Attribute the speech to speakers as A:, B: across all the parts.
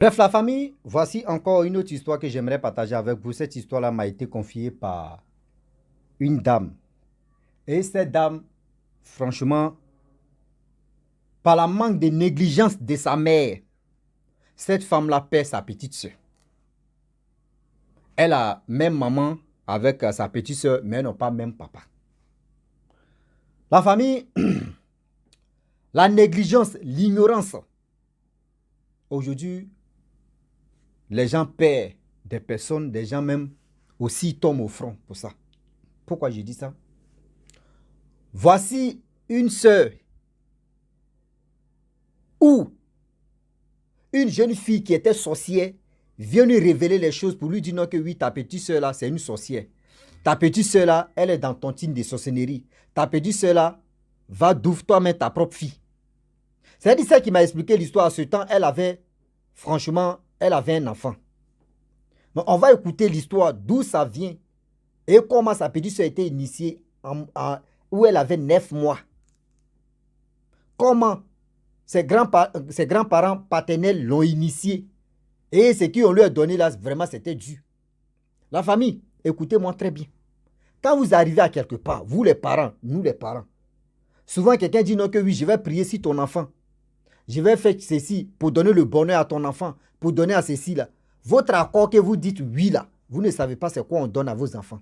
A: Bref, la famille, voici encore une autre histoire que j'aimerais partager avec vous. Cette histoire-là m'a été confiée par une dame. Et cette dame, franchement, par la manque de négligence de sa mère, cette femme-là perd sa petite soeur. Elle a même maman avec sa petite soeur, mais elle n'a pas même papa. La famille, la négligence, l'ignorance. Aujourd'hui, les gens perdent des personnes, des gens même aussi tombent au front pour ça. Pourquoi je dis ça? Voici une sœur ou une jeune fille qui était sorcière vient lui révéler les choses pour lui dire non que oui, ta petite sœur là, c'est une sorcière. Ta petite sœur là, elle est dans ton team de sorcellerie. Ta petite sœur là, va d'ouvre toi-même ta propre fille. C'est ça qui m'a expliqué l'histoire. À ce temps, elle avait, franchement, elle avait un enfant. Mais on va écouter l'histoire, d'où ça vient et comment sa petite sœur a été initiée où elle avait 9 mois. Comment ses grands-parents paternels l'ont initiée. Et ce qu'on lui a donné là, vraiment, c'était dû. La famille, écoutez-moi très bien. Quand vous arrivez à quelque part, vous les parents, nous les parents, souvent quelqu'un dit non que oui, je vais prier sur ton enfant. Je vais faire ceci pour donner le bonheur à ton enfant, pour donner à ceci là. Votre accord que vous dites oui là, vous ne savez pas c'est quoi on donne à vos enfants.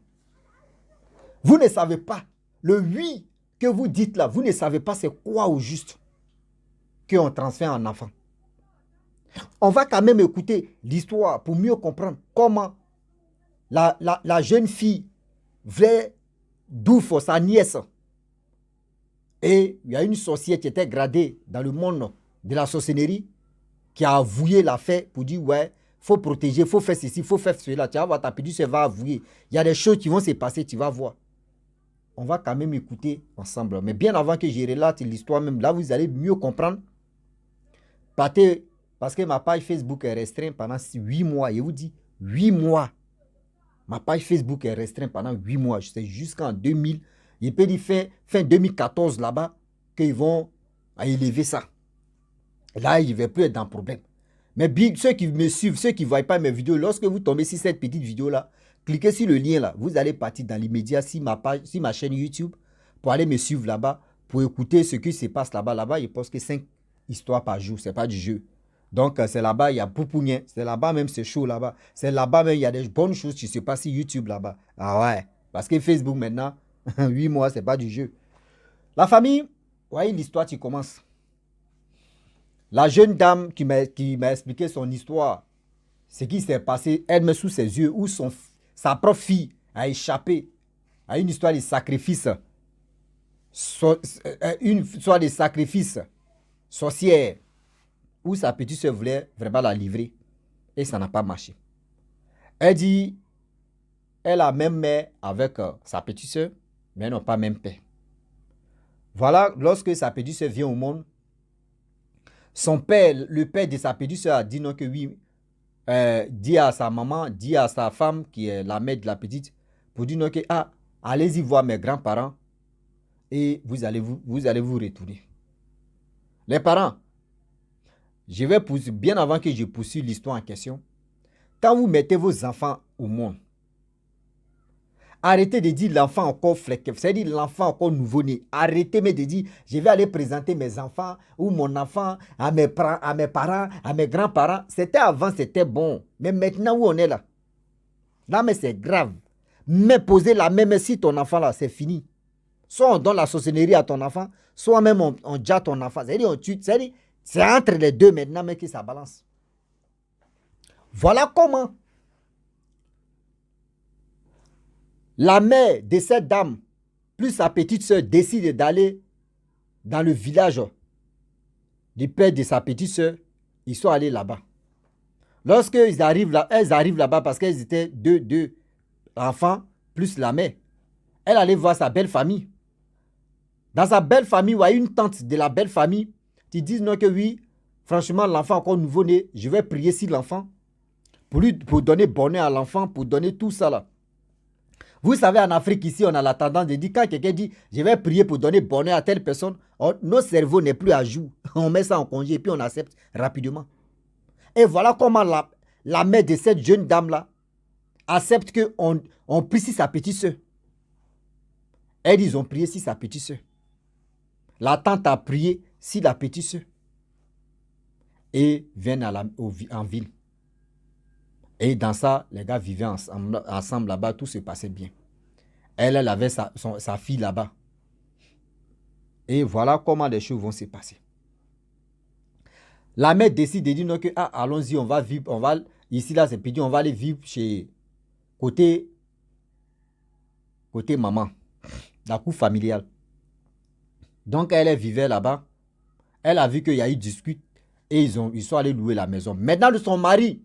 A: Vous ne savez pas. Le oui que vous dites là, vous ne savez pas c'est quoi au juste qu'on transfère en enfant. On va quand même écouter l'histoire pour mieux comprendre comment la jeune fille voulait d'où sa nièce. Et il y a une sorcière qui était gradée dans le monde de la sorcellerie qui a avoué l'affaire pour dire ouais, il faut protéger, il faut faire ceci, il faut faire cela. Tu vas voir, ta petite soeur va avouer. Il y a des choses qui vont se passer, tu vas voir. On va quand même écouter ensemble. Mais bien avant que je relate l'histoire même, là vous allez mieux comprendre. Parce que ma page Facebook est restreinte pendant 8 mois. Je vous dis, 8 mois. Ma page Facebook est restreinte pendant 8 mois. C'est jusqu'en 2000. Je peux dire fin 2014 là-bas qu'ils vont élever ça. Là, il ne va plus être dans le problème. Mais ceux qui me suivent, ceux qui ne voient pas mes vidéos, lorsque vous tombez sur cette petite vidéo-là, cliquez sur le lien là. Vous allez partir dans l'immédiat sur ma chaîne YouTube pour aller me suivre là-bas, pour écouter ce qui se passe là-bas. Là-bas, je pense que 5 histoires par jour. Ce n'est pas du jeu. Donc, c'est là-bas, il y a Poupounien. C'est là-bas même, c'est chaud là-bas. C'est là-bas même, il y a des bonnes choses qui se passent sur YouTube là-bas. Ah ouais. Parce que Facebook maintenant, 8 mois, ce n'est pas du jeu. La famille, voyez l'histoire qui commence. La jeune dame qui m'a expliqué son histoire, ce qui s'est passé, elle met sous ses yeux où sa propre fille a échappé à une histoire de sacrifice. Une histoire de sacrifice sorcière où sa petite soeur voulait vraiment la livrer et ça n'a pas marché. Elle dit, elle a même mère avec sa petite soeur, mais elles n'ont pas même père. Voilà, lorsque sa petite soeur vient au monde, son père, le père de sa petite soeur a dit non que oui, dit à sa maman, dit à sa femme qui est la mère de la petite, pour dire non que allez-y voir mes grands-parents et vous allez vous retourner. Les parents, je vais pousser, bien avant que je poursuive l'histoire en question, quand vous mettez vos enfants au monde, arrêtez de dire l'enfant encore flequé, c'est-à-dire l'enfant encore nouveau-né. Arrêtez de dire, je vais aller présenter mes enfants ou mon enfant à mes parents, à mes grands-parents. C'était avant, c'était bon. Mais maintenant où on est là, là mais c'est grave. Mais poser la même si ton enfant là, c'est fini. Soit on donne la sorcellerie à ton enfant, soit même on jatte ton enfant. C'est-à-dire on tue, c'est entre les deux maintenant mais que ça balance. Voilà comment la mère de cette dame, plus sa petite soeur, décide d'aller dans le village du père de sa petite soeur. Ils sont allés là-bas. Lorsqu'elles arrivent là-bas parce qu'elles étaient deux enfants, plus la mère. Elle allait voir sa belle famille. Dans sa belle famille, il y a une tante de la belle famille qui dit non que oui, franchement, l'enfant encore nouveau-né, je vais prier sur l'enfant pour donner bonheur à l'enfant, pour donner tout ça là. Vous savez, en Afrique, ici, on a la tendance de dire, quand quelqu'un dit, je vais prier pour donner bonheur à telle personne, nos cerveaux n'est plus à jour. On met ça en congé et puis on accepte rapidement. Et voilà comment la mère de cette jeune dame-là accepte qu'on prie sur sa petite soeur. Elle dit, ils ont prié sur sa petite soeur. La tante a prié sur la petite soeur. Et viennent en ville. Et dans ça, les gars vivaient ensemble là-bas, tout se passait bien. Elle avait sa fille là-bas. Et voilà comment les choses vont se passer. La mère décide de dire non, que allons-y, on va vivre, ici là c'est petit, on va aller vivre chez côté maman, la cour familiale. Donc elle vivait là-bas. Elle a vu qu'il y a eu dispute et ils sont allés louer la maison. Maintenant, son mari,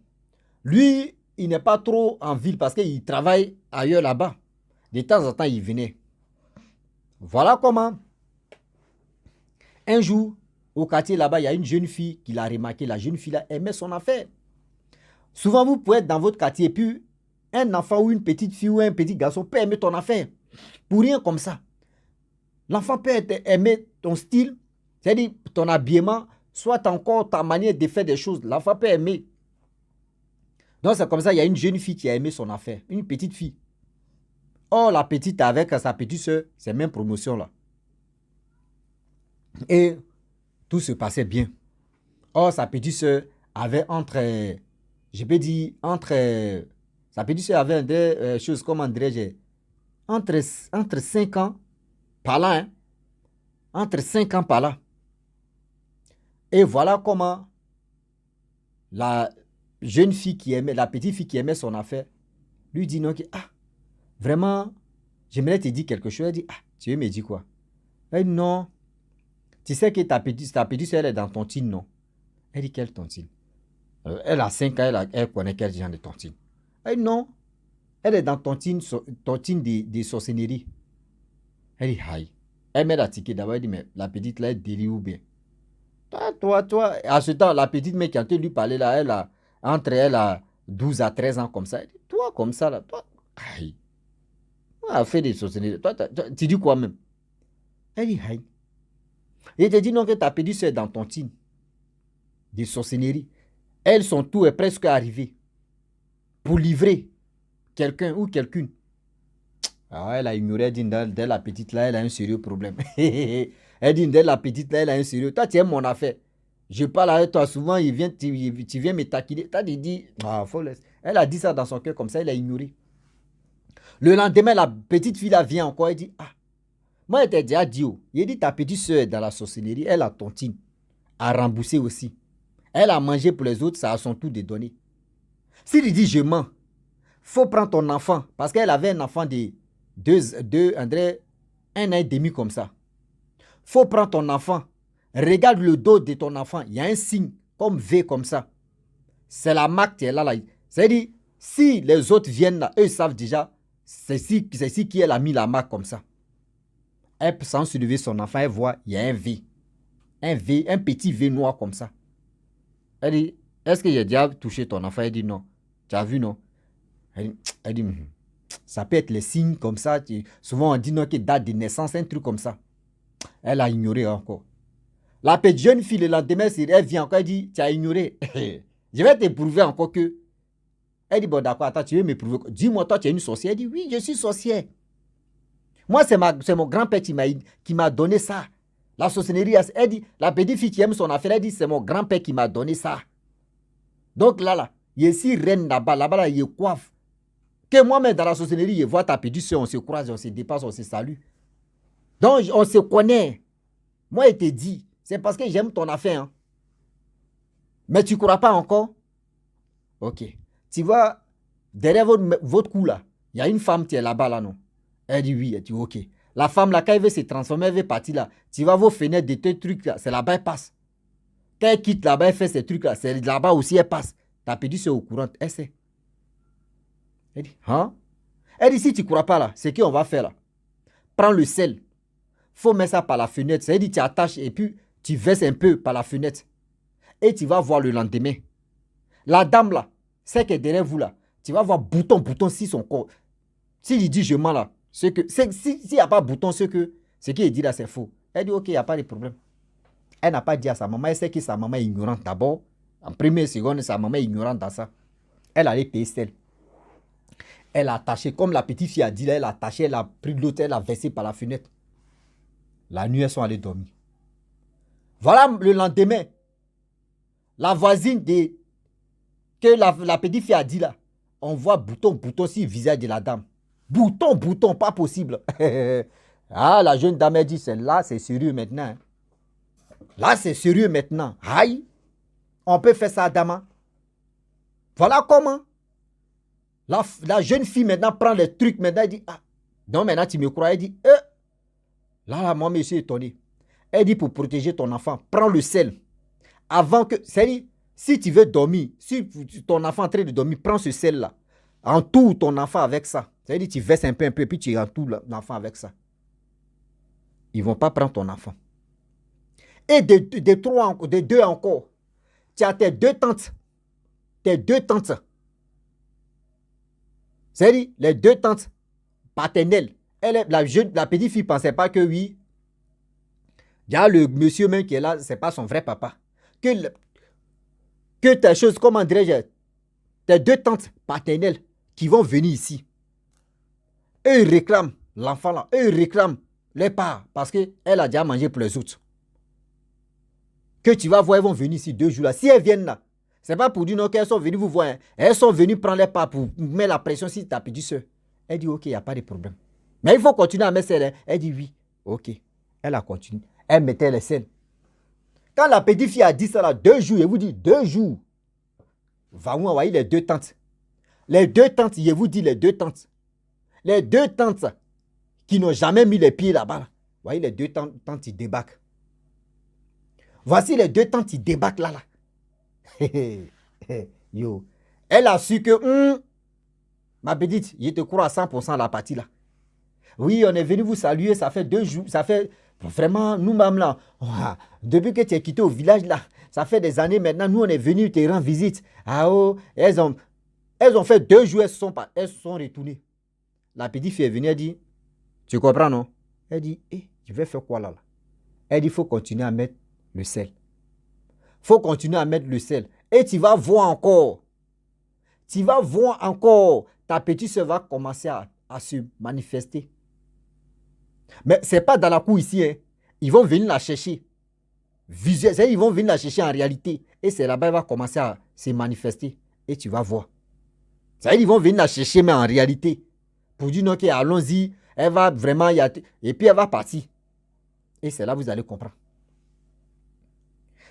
A: lui, il n'est pas trop en ville parce qu'il travaille ailleurs là-bas. De temps en temps, il venait. Voilà comment. Un jour, au quartier là-bas, il y a une jeune fille qui l'a remarqué. La jeune fille là aimait son affaire. Souvent, vous pouvez être dans votre quartier et puis un enfant ou une petite fille ou un petit garçon peut aimer ton affaire. Pour rien comme ça. L'enfant peut aimer ton style, c'est-à-dire ton habillement, soit encore ta manière de faire des choses. L'enfant peut aimer. Donc c'est comme ça, il y a une jeune fille qui a aimé son affaire. Une petite fille. Or, la petite avec sa petite soeur, c'est même promotion là. Et tout se passait bien. Or, sa petite soeur avait sa petite soeur avait des choses, comment dirais-je, entre 5 ans par là, hein. Entre 5 ans par là. Et voilà comment la jeune fille la petite fille qui aimait son affaire, lui dit non, vraiment, j'aimerais te dire quelque chose. Elle dit, tu veux me dire quoi? Elle dit, non, tu sais que ta petite soeur, elle est dans tontine, non? Elle dit, quelle tontine? Elle a 5 ans, elle connaît quel genre de tontine. Elle dit, non, elle est dans tontine de sorcellerie. Elle dit, aïe. Elle met la ticket d'abord, elle dit, mais la petite là, elle délie ou bien? Toi. À ce temps, la petite mec qui a lui parler là, elle a 12 à 13 ans comme ça. Elle dit, toi, comme ça là, toi, aïe. On a fait des sorcelleries. Toi, tu dis quoi même? Elle dit, aïe. Et te dit non que ta petite soeur est dans ton team. Des sorcelleries. Elles sont tout est presque arrivées. Pour livrer quelqu'un ou quelqu'une. Alors elle a ignoré, elle dit, dès la petite là, elle a un sérieux problème. Elle dit, dès la petite là, elle a un sérieux. Toi, tu aimes mon affaire. Je parle avec toi souvent, tu viens me taquiner. Tu as dit, faut laisser. Elle a dit ça dans son cœur comme ça, elle a ignoré. Le lendemain, la petite fille là vient encore, elle dit, moi, elle t'a déjà dit, il dit, ta petite soeur est dans la sorcellerie, elle a tontine, a remboursé aussi. Elle a mangé pour les autres, ça a son tour de donner. S'il dit, je mens, faut prendre ton enfant, parce qu'elle avait un enfant de 1 an et demi comme ça. Faut prendre ton enfant, regarde le dos de ton enfant, il y a un signe comme V comme ça. C'est la marque qui est là. C'est-à-dire, si les autres viennent là, eux savent déjà, c'est ici qui elle a mis la marque comme ça. Elle, sans se lever son enfant, elle voit, il y a un V. Un petit V noir comme ça. Elle dit, est-ce que j'ai déjà touché ton enfant? Elle dit, non. Tu as vu, non? Elle dit, ça peut être les signes comme ça. Souvent, on dit, non, que date de naissance, un truc comme ça. Elle a ignoré encore. La petite jeune fille, le lendemain, elle vient encore, elle dit, tu as ignoré. Je vais te prouver encore que. Elle dit, bon, d'accord, attends, tu veux me prouver. Dis-moi, toi, tu es une sorcière. Elle dit, oui, je suis sorcière. Moi, c'est mon grand-père qui m'a donné ça. La sorcellerie, elle dit, la petite fille qui aime son affaire, elle dit, c'est mon grand-père qui m'a donné ça. Donc là, il y a ici reine là-bas, il y a coiffe. Que moi-même, dans la sorcellerie, je vois ta petite soeur, on se croise, on se dépasse, on se salue. Donc, on se connaît. Moi, je te dis, c'est parce que j'aime ton affaire. Hein. Mais tu ne crois pas encore? Ok. Tu vois, derrière votre cou là, il y a une femme qui est là-bas, là, non? Elle dit oui, elle dit ok. La femme là, quand elle veut se transformer, elle veut partir là. Tu vois vos fenêtres de tes trucs là, c'est là-bas, elle passe. Quand elle quitte là-bas, elle fait ces trucs là, c'est là-bas aussi, elle passe. Ta petite soeur au courant, elle sait. Elle dit, hein? Elle dit, si tu ne crois pas là, c'est qu'on va faire là. Prends le sel. Faut mettre ça par la fenêtre. Ça veut dire, tu attaches et puis tu verses un peu par la fenêtre. Et tu vas voir le lendemain. La dame là, c'est que derrière vous là, tu vas voir bouton sur son corps. S'il dit je mens là, s'il n'y a pas bouton, ce qu'il dit là, c'est faux. Elle dit ok, il n'y a pas de problème. Elle n'a pas dit à sa maman, elle sait que sa maman est ignorante d'abord. En première seconde, sa maman est ignorante dans ça. Elle allait payer celle. Elle a attaché, comme la petite fille a dit, là, elle a attaché, elle a pris de l'autre, elle a versé par la fenêtre. La nuit, elles sont allées dormir. Voilà le lendemain. La voisine que la petite fille a dit là, on voit bouton sur le visage de la dame. Bouton, pas possible. Ah, la jeune dame a dit, là, c'est sérieux maintenant. Là, c'est sérieux maintenant. Aïe, on peut faire ça à Dama. Voilà comment. La jeune fille maintenant prend les trucs, maintenant elle dit, ah, donc maintenant tu me crois, elle dit, là, moi, je suis étonné. Elle dit, pour protéger ton enfant, prends le sel. Avant que, c'est-à-dire, si tu veux dormir, si ton enfant est en train de dormir, prends ce sel-là. Entoure ton enfant avec ça. C'est-à-dire, tu verses un peu, puis tu entoures l'enfant avec ça. Ils ne vont pas prendre ton enfant. Et de deux encore, tu as tes deux tantes. C'est-à-dire, les deux tantes paternelles. La petite fille ne pensait pas que oui, il y a le monsieur même qui est là, ce n'est pas son vrai papa. Que tes choses, comment dirais-je, tes deux tantes paternelles qui vont venir ici. Eux, ils réclament l'enfant là. Eux, ils réclament les parts parce qu'elle a déjà mangé pour les autres. Que tu vas voir, elles vont venir ici 2 jours là. Si elles viennent là, ce n'est pas pour dire non qu'elles sont venues vous voir. Hein. Elles sont venues prendre les parts pour mettre la pression sur ta petite soeur. Elle dit ok, il n'y a pas de problème. Mais il faut continuer à mettre celle. Elle dit oui. Ok. Elle a continué. Elle mettait les scènes. Quand la petite fille a dit ça là, 2 jours, je vous dis 2 jours. Va vous envoyer les deux tantes. Les deux tantes, je vous dis les deux tantes. Les deux tantes qui n'ont jamais mis les pieds là-bas. Là. Vous voyez les deux tantes, ils débarquent. Voici les deux tantes, ils débarquent là. Yo. Elle a su que, ma petite, je te crois à 100% la partie là. Oui, on est venu vous saluer, ça fait 2 jours, ça fait vraiment, nous-mêmes là, depuis que tu es quitté au village là, ça fait des années maintenant, nous on est venu te rendre visite. Ah oh, elles ont fait 2 jours, elles se sont retournées. La petite fille est venue, elle dit, tu comprends non? Elle dit, je vais faire quoi là? Elle dit, il faut continuer à mettre le sel. Il faut continuer à mettre le sel. Et tu vas voir encore. Ta petite soeur va commencer à se manifester. Mais ce n'est pas dans la cour ici. Hein. Ils vont venir la chercher. Visuel, ils vont venir la chercher en réalité. Et c'est là-bas qu'elle va commencer à se manifester. Et tu vas voir. C'est-à-dire ils vont venir la chercher, mais en réalité. Pour dire non, allons-y. Elle va vraiment y aller. Et puis elle va partir. Et c'est là que vous allez comprendre.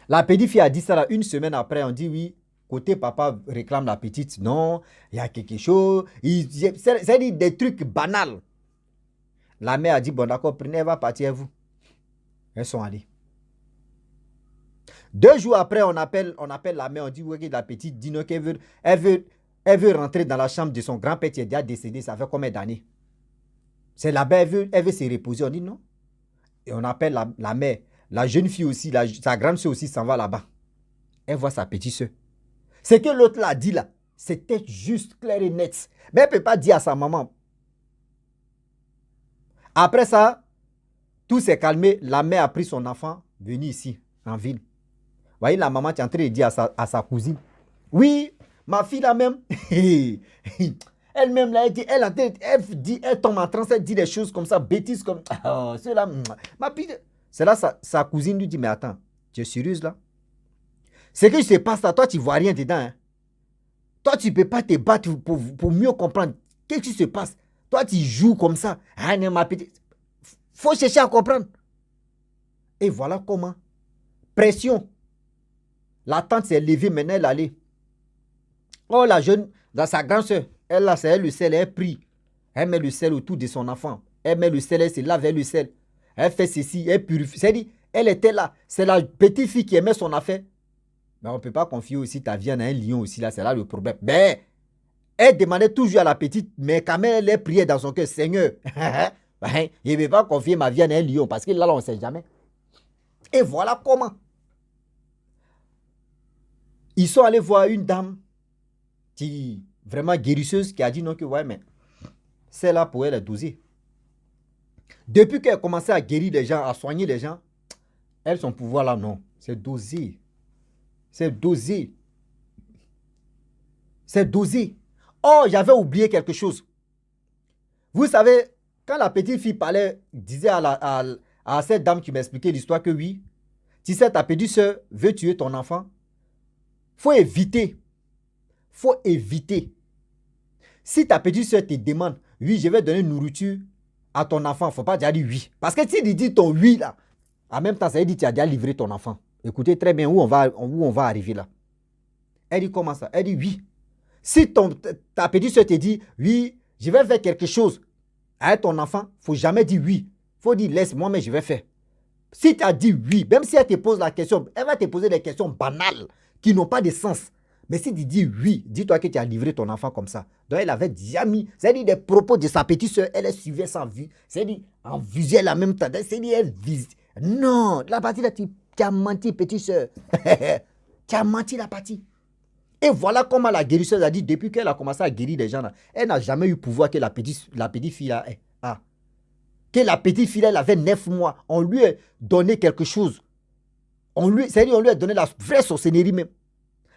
A: La petite fille a dit ça là, 1 semaine après. On dit oui. Côté papa réclame la petite. Non, il y a quelque chose. C'est des trucs banals. La mère a dit, bon d'accord, prenez, elle va partir vous. Elles sont allées. 2 jours après, on appelle la mère, on dit, oui, la petite dit non, qu'elle veut rentrer dans la chambre de son grand-père qui est déjà décédé, ça fait combien d'années? C'est là-bas, elle veut se reposer, on dit non. Et on appelle la mère, la jeune fille aussi, sa grande soeur aussi s'en va là-bas. Elle voit sa petite soeur. Ce que l'autre l'a dit là, c'était juste clair et net. Mais elle ne peut pas dire à sa maman. Après ça, tout s'est calmé. La mère a pris son enfant, venu ici, en ville. Vous voyez, la maman est en train de dire à sa cousine. Oui, ma fille là même. Elle-même là, elle tombe en transe, elle dit des choses comme ça, bêtises comme. Oh, c'est là, ma fille. C'est là, sa cousine lui dit, mais attends, tu es sérieuse là? Ce qui se passe là, toi, tu ne vois rien dedans. Hein? Toi, tu ne peux pas te battre pour mieux comprendre. Qu'est-ce qui se passe? Toi, tu joues comme ça. Ah, non, ma petite. Faut chercher à comprendre. Et voilà comment. Pression. La tante s'est levée, maintenant elle allait. Oh, la jeune, dans sa grande soeur, elle là, c'est elle le sel, elle prie. Elle met le sel autour de son enfant. Elle met le sel, elle se lave avec le sel. Elle fait ceci, elle purifie. C'est-à-dire, elle était là. C'est la petite fille qui aimait son affaire. Mais on ne peut pas confier aussi ta vie à un lion aussi, là, c'est là le problème. Mais, elle demandait toujours à la petite, mais quand même, elle priait dans son cœur, Seigneur, je ne vais pas confier ma vie à un lion, parce que là, on ne sait jamais. Et voilà comment. Ils sont allés voir une dame, qui vraiment guérisseuse, qui a dit non, que ouais, mais c'est là pour elle doser. Depuis qu'elle a commencé à guérir les gens, à soigner les gens, elle, son pouvoir là, non, c'est dosé. C'est dosé. C'est dosé. Oh, j'avais oublié quelque chose. Vous savez, quand la petite fille parlait, disait à cette dame qui m'expliquait l'histoire que oui, tu sais, ta petite soeur veut tuer ton enfant. Faut éviter. Faut éviter. Si ta petite soeur te demande, oui, je vais donner nourriture à ton enfant, il ne faut pas déjà dire oui. Parce que si tu dis ton oui là, en même temps, ça veut dire que tu as déjà livré ton enfant. Écoutez très bien où on va arriver là. Elle dit comment ça? Elle dit oui. Si ta petite soeur te dit, oui, je vais faire quelque chose avec ton enfant, il ne faut jamais dire oui. Il faut dire laisse-moi, mais je vais faire. Si tu as dit oui, même si elle te pose la question, elle va te poser des questions banales qui n'ont pas de sens. Mais si tu dis oui, dis-toi que tu as livré ton enfant comme ça. Donc elle avait déjà mis, c'est-à-dire des propos de sa petite soeur, elle suivait sans vue. C'est-à-dire en visuel en même temps. C'est-à-dire elle vise. Non, la partie là, tu as menti, petite soeur. Tu as menti la partie. Et voilà comment la guérisseuse a dit, depuis qu'elle a commencé à guérir les gens, là, elle n'a jamais eu pouvoir que la petite fille a. Que la petite fille, elle avait 9 mois. On lui a donné quelque chose. C'est-à-dire, on lui a donné la vraie sorcellerie même.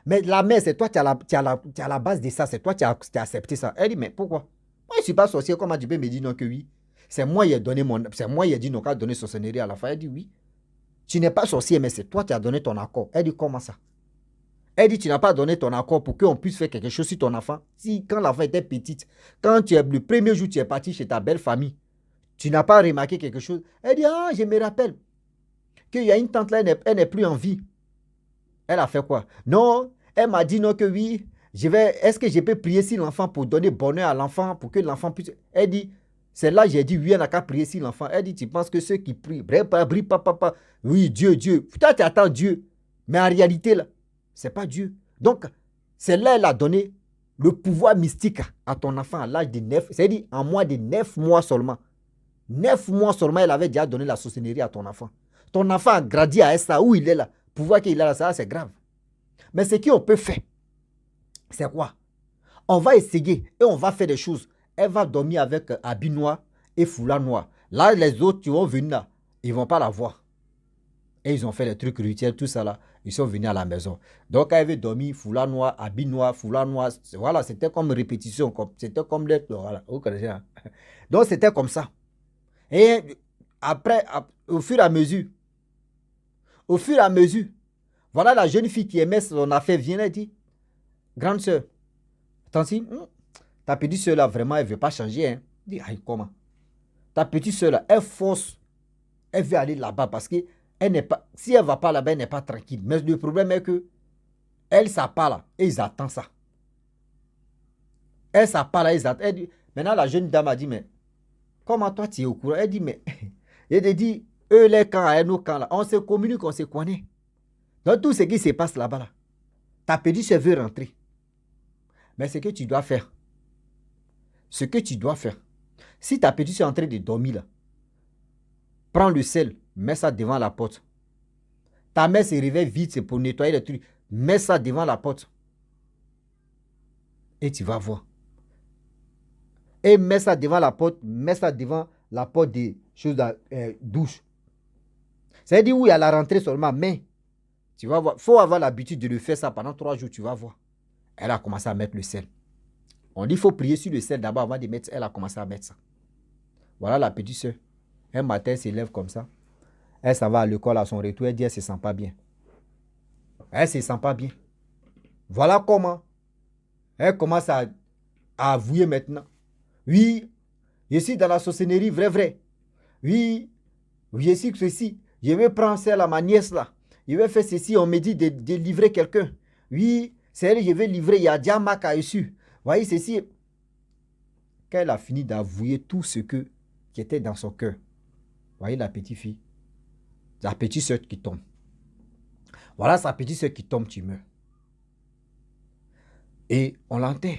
A: Mais la mère, c'est toi qui as la base de ça. C'est toi qui as accepté ça. Elle dit, mais pourquoi? Moi, je ne suis pas sorcier. Comment tu peux me dire non que oui? C'est moi qui ai donné c'est moi qui ai dit non qu'à donner sorcellerie à la fin. Elle dit oui. Tu n'es pas sorcier, mais c'est toi qui as donné ton accord. Elle dit, comment ça? Elle dit, tu n'as pas donné ton accord pour qu'on puisse faire quelque chose sur ton enfant. Si, quand l'enfant était petite, quand le premier jour, tu es parti chez ta belle famille, tu n'as pas remarqué quelque chose? Elle dit, ah, je me rappelle qu'il y a une tante là, elle n'est plus en vie. Elle a fait quoi? Non, elle m'a dit non que oui, est-ce que je peux prier sur l'enfant pour donner bonheur à l'enfant, pour que l'enfant puisse... Elle dit, c'est là j'ai dit oui, elle n'a qu'à prier sur l'enfant. Elle dit, tu penses que ceux qui prient, oui, Dieu, toi tu attends Dieu. Mais en réalité, là, c'est pas Dieu. Donc, c'est là elle a donné le pouvoir mystique à ton enfant à l'âge de 9, c'est-à-dire en moins de 9 mois seulement. 9 mois seulement, elle avait déjà donné la sorcellerie à ton enfant. Ton enfant a grandi à ça, où il est là. Pouvoir qu'il a là, ça, c'est grave. Mais ce qu'on peut faire, c'est quoi? On va essayer et on va faire des choses. Elle va dormir avec habit noir et foulard noir. Là, les autres qui vont venir là, ils ne vont pas la voir. Et ils ont fait les trucs rituels, tout ça là. Ils sont venus à la maison. Donc, elle avait dormi, foulard noir, habit noir, foulard noir. Voilà, c'était comme répétition. C'était comme les... Voilà, vous connaissez. Hein? Donc, c'était comme ça. Et après, au fur et à mesure, voilà la jeune fille qui aimait son affaire vient et dit, grande soeur, Tanti, ta petite soeur là, vraiment, elle ne veut pas changer. Hein. Dit, aïe, comment? Ta petite soeur là, elle force, elle veut aller là-bas parce que elle n'est pas, si elle ne va pas là-bas, elle n'est pas tranquille. Mais le problème est que elle, ça part là, et ils attendent ça. Elle, ça part là, ils attendent. Maintenant, la jeune dame a dit, mais comment toi, tu es au courant? Elle dit, mais, elle dit, eux, les camps, et nos camps là, on se communique, on se connaît. Donc, tout ce qui se passe là-bas, là, ta petite soeur veut rentrer. Mais ce que tu dois faire, si ta petite soeur est en train de dormir là, prends le sel, mets ça devant la porte. Ta mère se réveille vite, c'est pour nettoyer les trucs. Mets ça devant la porte. Et tu vas voir. Et mets ça devant la porte, mets ça devant la porte des choses douche. C'est-à-dire où il y a la rentrée seulement, mais tu vas voir. Il faut avoir l'habitude de le faire ça pendant 3 jours, tu vas voir. Elle a commencé à mettre le sel. On dit qu'il faut prier sur le sel d'abord avant de mettre. Elle a commencé à mettre ça. Voilà la petite soeur. Un matin, elle s'élève comme ça. Elle s'en va à l'école à son retour. Elle dit, elle ne se sent pas bien. Elle ne se sent pas bien. Voilà comment. Elle commence à avouer maintenant. Oui, je suis dans la sorcellerie, vrai. Oui, je suis ceci. Je vais prendre celle à ma nièce là. Je vais faire ceci. On me dit de livrer quelqu'un. Oui, c'est elle, je vais livrer. Il y a Diama qui a reçu. Voyez ceci. Quand elle a fini d'avouer tout ce qui était dans son cœur. Voyez la petite fille. La petite soeur qui tombe. Voilà sa petite soeur qui tombe, tu meurs. Et on l'entend.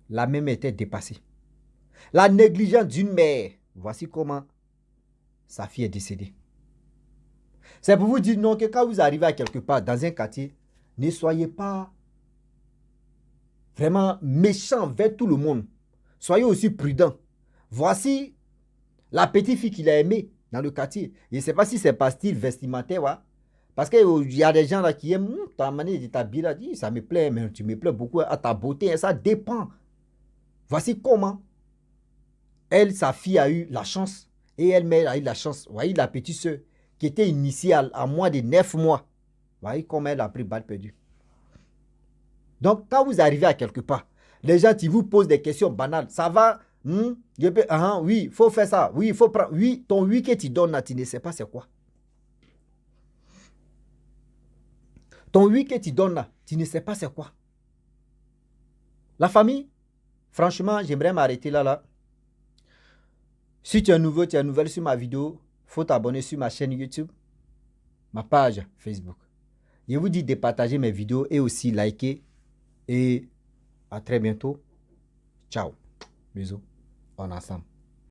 A: La même était dépassée. La négligence d'une mère. Voici comment sa fille est décédée. C'est pour vous dire non que quand vous arrivez à quelque part, dans un quartier, ne soyez pas vraiment méchant vers tout le monde. Soyez aussi prudent. Voici la petite fille qu'il a aimée dans le quartier. Je ne sais pas si c'est par style vestimentaire, ouais, Parce qu'il y a des gens là qui aiment ta manière de t'habiller là, dit ça me plaît, mais tu me plais beaucoup à ta beauté, ça dépend. Voici comment elle, sa fille a eu la chance, et elle-même a eu la chance. Vous voyez la petite soeur qui était initiée à moins de 9 mois. Vous voyez comment elle a pris balle perdue. Donc, quand vous arrivez à quelque part, les gens qui vous posent des questions banales, ça va, oui, il faut faire ça, oui, il faut prendre, oui, ton oui que tu donnes là, tu ne sais pas c'est quoi. Ton oui que tu donnes là, tu ne sais pas c'est quoi. La famille, franchement, j'aimerais m'arrêter là. Si tu es nouveau, tu es nouvelle sur ma vidéo, il faut t'abonner sur ma chaîne YouTube, ma page Facebook. Je vous dis de partager mes vidéos et aussi liker. Et à très bientôt. Ciao. Bisous. On est ensemble.